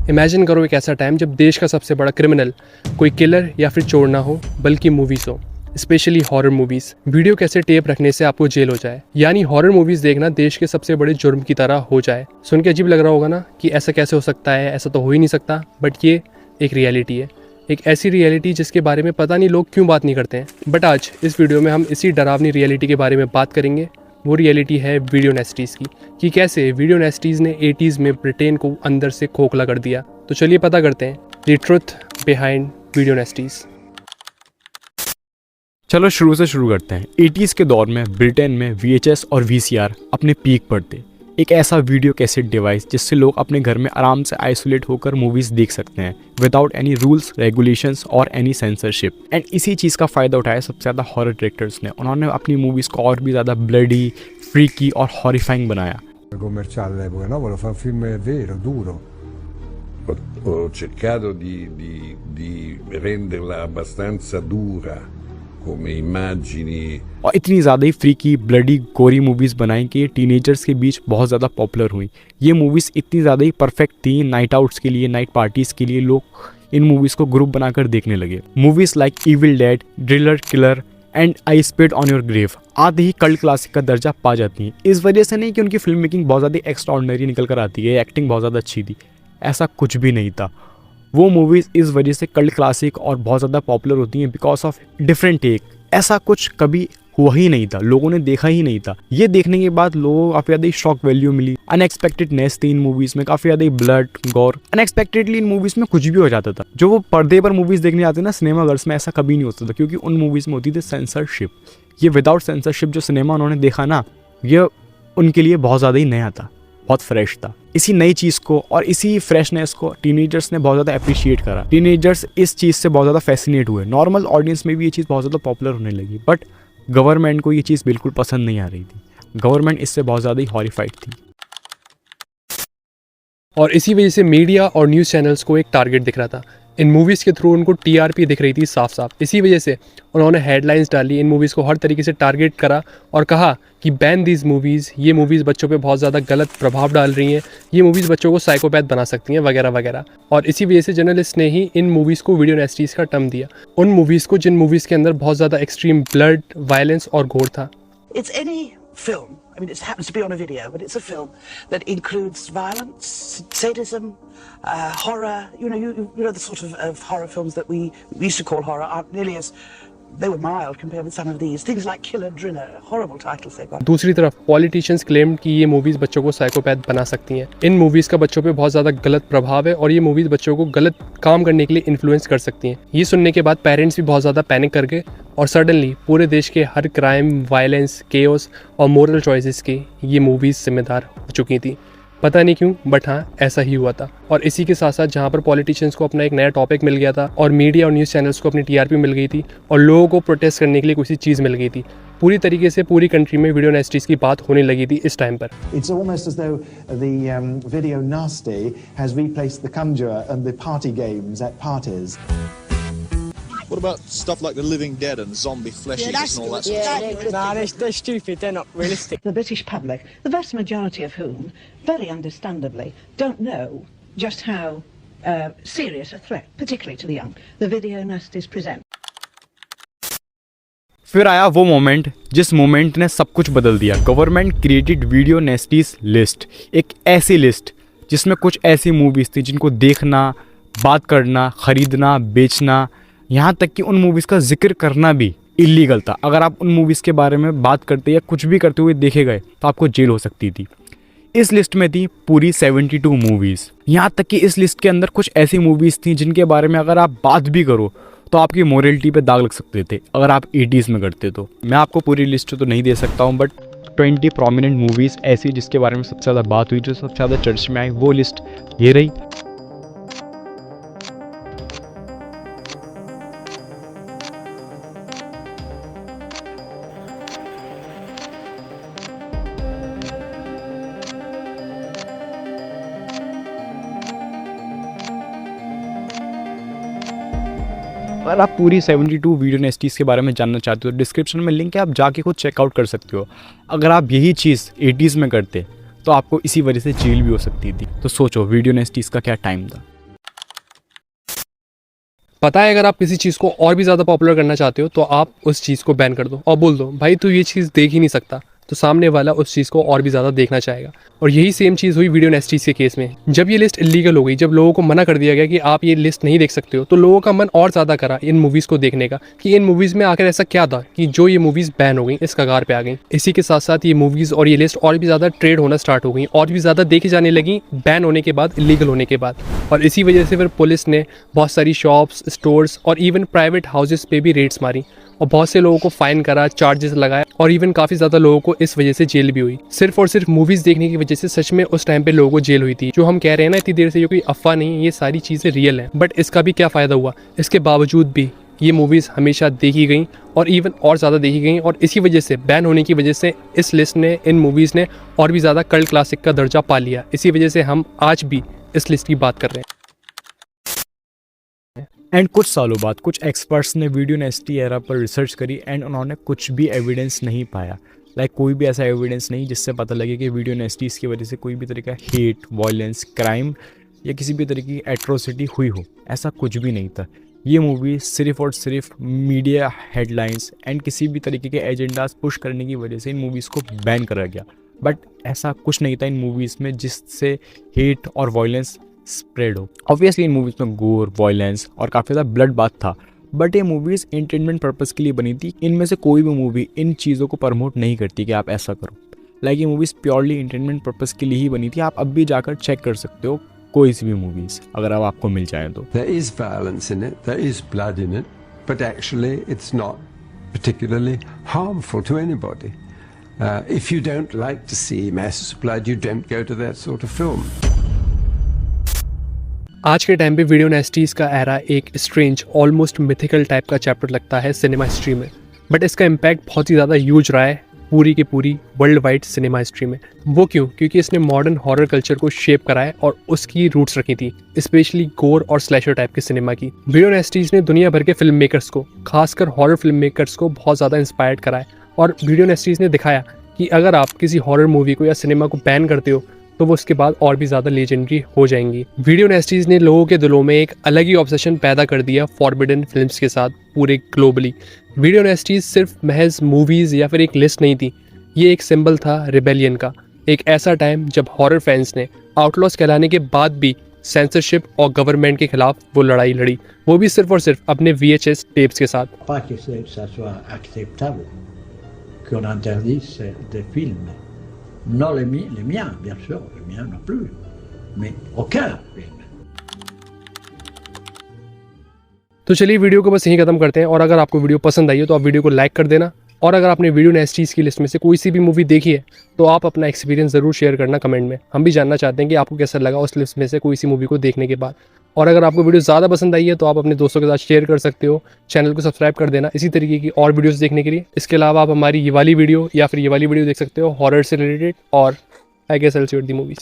Imagine करो एक ऐसा टाइम जब देश का सबसे बड़ा क्रिमिनल कोई किलर या फिर चोर ना हो बल्कि मूवीज हो, स्पेशली हॉरर मूवीज। वीडियो कैसे टेप रखने से आपको जेल हो जाए, यानी हॉरर मूवीज देखना देश के सबसे बड़े जुर्म की तरह हो जाए। सुन के अजीब लग रहा होगा ना कि ऐसा कैसे हो सकता है, ऐसा तो हो ही नहीं सकता, बट ये एक रियलिटी है। एक ऐसी रियलिटी जिसके बारे में पता नहीं लोग क्यों बात नहीं करते हैं। बट आज इस वीडियो में हम इसी डरावनी रियलिटी के बारे में बात करेंगे। वो रियलिटी है वीडियो नेस्टीज की, कि कैसे वीडियो नेस्टीज ने 80s में ब्रिटेन को अंदर से खोखला कर दिया। तो चलिए पता करते हैं द ट्रुथ बिहाइंड वीडियो नेस्टीज। चलो शुरू से शुरू करते हैं। 80s के दौर में ब्रिटेन में VHS और VCR अपने पीक पर थे। एक ऐसा वीडियो कैसेट डिवाइस जिससे लोग अपने घर में आराम से आइसोलेट होकर मूवीज देख सकते हैं विदाउट एनी रूल्स, रेगुलेशंस और एनी सेंसरशिप। एंड इसी चीज़ का फ़ायदा उठाया सबसे ज़्यादा हॉरर डायरेक्टर्स ने। उन्होंने अपनी मूवीज़ को और भी ज़्यादा ब्लडी, फ्रीकी और हॉरिफाइंग बनाया। commerciale all'epoca, no? Volevo fare un film vero, duro. Ho cercato di renderla abbastanza dura come immagini. और इतनी ज़्यादा ही फ्रीकी, ब्लडी, गोरी मूवीज़ बनाई कि ये टीनेजर्स के बीच बहुत ज़्यादा पॉपुलर हुई। ये मूवीज़ इतनी ज़्यादा ही परफेक्ट थी नाइट आउट्स के लिए, नाइट पार्टीज़ के लिए। लोग इन मूवीज़ को ग्रुप बनाकर देखने लगे। Movies like evil dead, driller killer and I spit on your grave आते ही कल्ट क्लासिक का दर्जा पा जाती हैं। इस वजह से नहीं कि उनकी फिल्म मेकिंग बहुत ज़्यादा एक्स्ट्राऑर्डिनरी निकल कर आती है, एक्टिंग बहुत ज़्यादा अच्छी थी, ऐसा कुछ भी नहीं था। वो मूवीज़ इस वजह से कल्ट क्लासिक और बहुत ज़्यादा पॉपुलर होती हैं बिकॉज ऑफ डिफरेंट टेक। ऐसा कुछ कभी हुआ ही नहीं था, लोगों ने देखा ही नहीं था। ये देखने के बाद लोगों को काफ़ी ज़्यादा शॉक वैल्यू मिली। अनएक्सपेक्टेडनेस थी इन मूवीज़ में, काफ़ी ज़्यादा ब्लड गॉर। अनएक्सपेक्टेडली इन मूवीज़ में कुछ भी हो जाता था। जो वो पर्दे पर मूवीज़ देखने आते ना सिनेमा घर्स में, ऐसा कभी नहीं होता था क्योंकि उन मूवीज़ में होती थी सेंसरशिप। ये विदाउट सेंसरशिप जो सिनेमा उन्होंने देखा ना, ये उनके लिए बहुत ज़्यादा ही नया था, बहुत फ्रेश था। इसी नई चीज़ को और इसी फ्रेशनेस को टीनेजर्स ने बहुत ज़्यादा अप्रिशिएट करा। टीनेजर्स इस चीज़ से बहुत ज़्यादा फैसिनेट हुए। नॉर्मल ऑडियंस में भी ये चीज़ बहुत ज़्यादा पॉपुलर होने लगी, बट गवर्नमेंट को ये चीज़ बिल्कुल पसंद नहीं आ रही थी। गवर्नमेंट इससे बहुत ज़्यादा ही हॉरिफाइड थी। और इसी वजह से मीडिया और न्यूज़ चैनल्स को एक टारगेट दिख रहा था। इन मूवीज़ के थ्रू उनको TRP दिख रही थी साफ साफ। इसी वजह से उन्होंने हेडलाइंस डाली, इन मूवीज़ को हर तरीके से टारगेट करा और कहा कि बैन दीज मूवीज़, ये मूवीज़ बच्चों पे बहुत ज़्यादा गलत प्रभाव डाल रही हैं, ये मूवीज़ बच्चों को साइकोपैथ बना सकती हैं वगैरह वगैरह। और इसी वजह से जर्नलिस्ट ने ही इन मूवीज़ को वीडियो नेस्टीज का टर्म दिया, उन मूवीज़ को जिन मूवीज़ के अंदर बहुत ज़्यादा एक्सट्रीम ब्लड, वायलेंस और गोर था। It's any film. I mean, it happens to be on a video, but it's a film that includes violence, sadism, horror. You know the sort of horror films that we used to call horror aren't nearly as, they were mild compared with some of these. Things like Killer, Driller, horrible titles they've got. दूसरी तरफ politicians claim कि ये movies बच्चों को psychopath बना सकती हैं। इन movies का बच्चों पे बहुत ज़्यादा गलत प्रभाव है और ये मूवीज़ बच्चों को गलत काम करने के लिए इन्फ्लुएंस कर सकती हैं। ये सुनने के बाद पेरेंट्स भी बहुत ज़्यादा पैनिक कर गए और सडनली पूरे देश के हर क्राइम, वायलेंस, केओस और मोरल चॉइसेस के ये मूवीज़ जिम्मेदार हो चुकी थी। पता नहीं क्यों, बट हाँ ऐसा ही हुआ था। और इसी के साथ साथ जहाँ पर पॉलिटिशियंस को अपना एक नया टॉपिक मिल गया था और मीडिया और न्यूज़ चैनल्स को अपनी TRP मिल गई थी और लोगों को प्रोटेस्ट करने के लिए कोई चीज़ मिल गई थी, पूरी तरीके से पूरी कंट्री में वीडियो नेस्टीज की बात होने लगी थी इस टाइम पर। It's almost as though the video nasty has replaced the conjurer and the party games at parties. What about stuff like The Living Dead and zombie flesh eaters and all that sort of stuff? Nah, they're stupid. They're not realistic. The British public, the vast majority of whom, very understandably, don't know just how serious a threat, particularly to the young, the video nasties present. फिर आया वो moment जिस moment ने सब कुछ बदल दिया। Government created video नेस्टीज list, एक ऐसी लिस्ट जिसमें कुछ ऐसी मूवीज़ थी जिनको देखना, बात करना, ख़रीदना, बेचना, यहाँ तक कि उन मूवीज़ का जिक्र करना भी इलीगल था। अगर आप उन मूवीज़ के बारे में बात करते या कुछ भी करते हुए देखे गए तो आपको जेल हो सकती थी। इस लिस्ट में थी पूरी 72 मूवीज़। यहाँ तक कि इस लिस्ट के अंदर कुछ ऐसी मूवीज़ थी जिनके बारे में अगर आप बात भी करो तो आपकी मोरलिटी पे दाग लग सकते थे अगर आप 80s में करते तो। मैं आपको पूरी लिस्ट तो नहीं दे सकता हूँ, बट 20 प्रोमिनेंट मूवीज़ ऐसी जिसके बारे में सबसे ज़्यादा बात हुई, जो सबसे ज़्यादा चर्च में आई, वो लिस्ट ये रही। अगर आप पूरी 72 वीडियो नेस्टीज के बारे में जानना चाहते हो तो डिस्क्रिप्शन में लिंक है, आप जाके खुद चेकआउट कर सकते हो। अगर आप यही चीज़ 80s में करते तो आपको इसी वजह से जेल भी हो सकती थी। तो सोचो वीडियो नेस्टीज का क्या टाइम था। पता है, अगर आप किसी चीज़ को और भी ज़्यादा पॉपुलर करना चाहते हो तो आप उस चीज़ को बैन कर दो और बोल दो भाई तू ये चीज़ देख ही नहीं सकता, तो सामने वाला उस चीज़ को और भी ज़्यादा देखना चाहेगा। और यही सेम चीज़ हुई वीडियो नेस्टीज के केस में। जब ये लिस्ट इलीगल हो गई, जब लोगों को मना कर दिया गया कि आप ये लिस्ट नहीं देख सकते हो, तो लोगों का मन और ज़्यादा करा इन मूवीज़ को देखने का कि इन मूवीज़ में आखिर ऐसा क्या था कि जो ये मूवीज़ बैन हो गई, इस कगार पे आ गई। इसी के साथ साथ ये मूवीज़ और ये लिस्ट और भी ज़्यादा ट्रेड होना स्टार्ट हो गई, और भी ज़्यादा देखी जाने लगी बैन होने के बाद, इलीगल होने के बाद। और इसी वजह से फिर पुलिस ने बहुत सारी शॉप्स, स्टोर्स और इवन प्राइवेट हाउसेस पे भी रेड्स मारी और बहुत से लोगों को फाइन करा, चार्जेस लगाए, और इवन काफ़ी ज़्यादा लोगों को इस वजह से जेल भी हुई। सिर्फ और सिर्फ मूवीज़ देखने की वजह से सच में उस टाइम पे लोगों को जेल हुई थी। जो हम कह रहे हैं ना इतनी देर से, ये कोई अफवाह नहीं, ये सारी चीज़ें रियल हैं। बट इसका भी क्या फ़ायदा हुआ, इसके बावजूद भी ये मूवीज़ हमेशा देखी गई और इवन और ज़्यादा देखी गई, और इसी वजह से, बैन होने की वजह से, इस लिस्ट ने, इन मूवीज़ ने और भी ज़्यादा कल्ट क्लासिक का दर्जा पा लिया। इसी वजह से हम आज भी इस लिस्ट की बात कर रहे हैं। एंड कुछ सालों बाद कुछ एक्सपर्ट्स ने वीडियो नेस्टी एरा पर रिसर्च करी एंड उन्होंने कुछ भी एविडेंस नहीं पाया। कोई भी ऐसा एविडेंस नहीं जिससे पता लगे कि वीडियो नेस्टीज़ की वजह से कोई भी तरह का हेट, वायलेंस, क्राइम या किसी भी तरह की एट्रोसिटी हुई हो। ऐसा कुछ भी नहीं था। ये मूवी सिर्फ और सिर्फ मीडिया हेडलाइंस एंड किसी भी तरीके के एजेंडाज पुश करने की वजह से इन मूवीज़ को बैन करा गया। बट ऐसा कुछ नहीं था इन मूवीज़ में जिससे हेट और वायलेंस स्प्रेड हो। ऑब्वियसली इन मूवीज़ में गोर, वायलेंस और काफ़ी ज़्यादा ब्लड बाथ था, बट ये मूवीज़ एंटरटेनमेंट पर्पज़ के लिए बनी थी। इनमें से कोई भी मूवी इन चीज़ों को प्रमोट नहीं करती कि आप ऐसा करो। ये मूवीज़ प्योरली एंटरटेनमेंट पर्पज़ के लिए ही बनी थी। आप अब भी जाकर चेक कर सकते हो कोई सी भी मूवीज़ अगर अब आपको मिल जाए तो। There is violence in it, there is blood in it, but actually it's not particularly harmful to anybody. If you don't like to see masses of blood, you don't go to that sort of film. आज के time पे video नेस्टीज़ का era एक strange, almost mythical type का chapter लगता है cinema history में। But इसका इम्पैक्ट बहुत ही ज़्यादा ह्यूज रहा है पूरी की पूरी वर्ल्ड वाइड सिनेमा हिस्ट्री में। वो क्यों? क्योंकि इसने मॉडर्न हॉरर कल्चर को शेप करा है और उसकी रूट्स रखी थी, स्पेशली गोर और स्लैशर टाइप की सिनेमा की। वीडियो नेस्टीज़ ने दुनिया भर के फिल्म मेकर्स को, खासकर हॉरर फिल्म मेकर्स को बहुत ज़्यादा इंस्पायर्ड करा है। और वीडियो नेस्टीज़ ने दिखाया कि अगर आप किसी हॉरर मूवी को या सिनेमा को बैन करते हो तो वो उसके बाद और भी ज़्यादा लेजेंडरी हो जाएंगी। वीडियो नेस्टीज़ ने लोगों के दिलों में एक अलग ही ऑब्सेशन पैदा कर दिया फॉरबिडन फिल्म्स के साथ पूरे ग्लोबली। वीडियो नेस्टीज़ सिर्फ महज मूवीज़ या फिर एक लिस्ट नहीं थी, ये एक सिंबल था रिबेलियन का। एक ऐसा टाइम जब हॉरर फैंस ने आउटलॉस कहलाने के बाद भी सेंसरशिप और गवर्नमेंट के खिलाफ वो लड़ाई लड़ी, वो भी सिर्फ और सिर्फ अपने VHS टेप्स के साथ। Pas que ça soit acceptable qu'on interdise des films. Non les miens, bien sûr, les miens non plus, mais aucun film. तो चलिए वीडियो को बस यहीं खत्म करते हैं, और अगर आपको वीडियो पसंद आई हो तो आप वीडियो को लाइक कर देना, और अगर आपने वीडियो नेस्टीज़ की लिस्ट में से कोई सी भी मूवी देखी है तो आप अपना एक्सपीरियंस ज़रूर शेयर करना कमेंट में। हम भी जानना चाहते हैं कि आपको कैसा लगा उस लिस्ट में से कोई सी मूवी को देखने के बाद। और अगर आपको वीडियो ज़्यादा पसंद आई है तो आप अपने दोस्तों के साथ शेयर कर सकते हो। चैनल को सब्सक्राइब कर देना इसी तरीके की और वीडियोस देखने के लिए। इसके अलावा आप हमारी ये वाली वीडियो या फिर ये वाली वीडियो देख सकते हो हॉरर से रिलेटेड, और I guess I will see the movies.